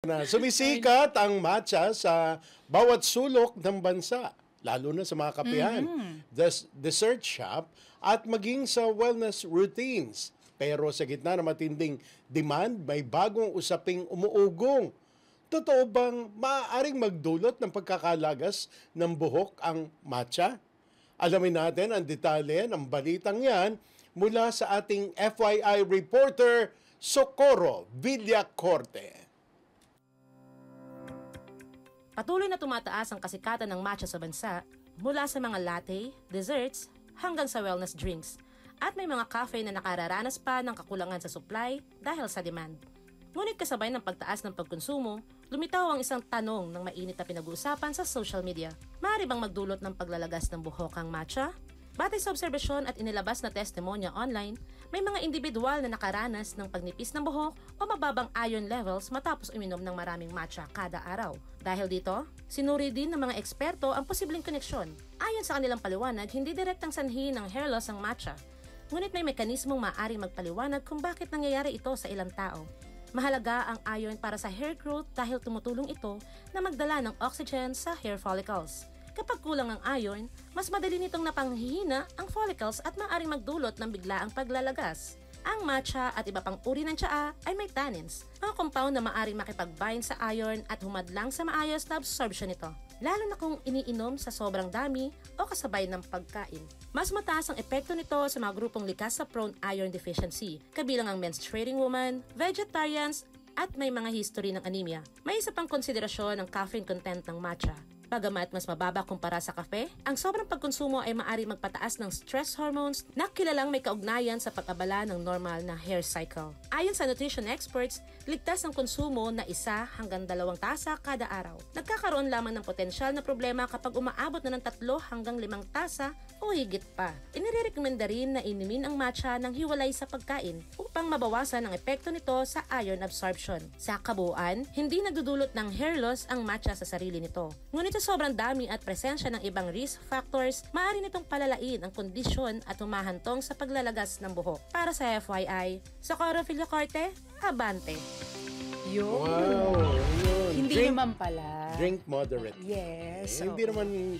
Na sumisikat ang matcha sa bawat sulok ng bansa, lalo na sa mga kapehan, dessert shop, at maging sa wellness routines. Pero sa gitna ng matinding demand, may bagong usaping umuugong. Totoo bang maaaring magdulot ng pagkakalagas ng buhok ang matcha? Alamin natin ang detalye ng balitang yan mula sa ating FYI reporter Socorro Villacorte. Patuloy na tumataas ang kasikatan ng matcha sa bansa mula sa mga latte, desserts, hanggang sa wellness drinks. At may mga cafe na nakararanas pa ng kakulangan sa supply dahil sa demand. Ngunit kasabay ng pagtaas ng pagkonsumo, lumitaw ang isang tanong ng mainit na pinag-uusapan sa social media. Maaari bang magdulot ng paglalagas ng buhok ang matcha? Batay sa obserbasyon at inilabas na testimonya online, may mga individual na nakaranas ng pagnipis ng buhok o mababang iron levels matapos uminom ng maraming matcha kada araw. Dahil dito, sinuri din ng mga eksperto ang posibleng koneksyon. Ayon sa kanilang paliwanag, hindi direktang sanhi ng hair loss ang matcha. Ngunit may mekanismong maaaring magpaliwanag kung bakit nangyayari ito sa ilang tao. Mahalaga ang iron para sa hair growth dahil tumutulong ito na magdala ng oxygen sa hair follicles. Kapag kulang ang iron, mas madali nitong napanghihina ang follicles at maaaring magdulot ng biglaang paglalagas. Ang matcha at iba pang uri ng tsaa ay may tannins, mga compound na maaaring makipag-bind sa iron at humadlang sa maayos na absorption nito, lalo na kung iniinom sa sobrang dami o kasabay ng pagkain. Mas mataas ang epekto nito sa mga grupong likas sa prone iron deficiency, kabilang ang menstruating woman, vegetarians, at may mga history ng anemia. May isa pang konsiderasyon ang caffeine content ng matcha. Bagamat mas mababa kumpara sa kape, ang sobrang pagkonsumo ay maaari magpataas ng stress hormones na kilalang may kaugnayan sa pag-abala ng normal na hair cycle. Ayon sa nutrition experts, ligtas ang konsumo na 1 hanggang 2 tasa kada araw. Nagkakaroon lamang ng potensyal na problema kapag umaabot na ng 3 hanggang 5 tasa o higit pa. Inirekomenda rin na inumin ang matcha ng hiwalay sa pagkain upang mabawasan ang epekto nito sa iron absorption. Sa kabuuan, hindi nagdudulot ng hair loss ang matcha sa sarili nito. Ngunit sa sobrang dami at presensya ng ibang risk factors, maaari nitong palalain ang kondisyon at humahantong sa paglalagas ng buhok. Para sa FYI, Socorro Villacorte, Abante. Yun. Wow! Yun. Hindi naman pala. Drink moderate. Yes. Hindi naman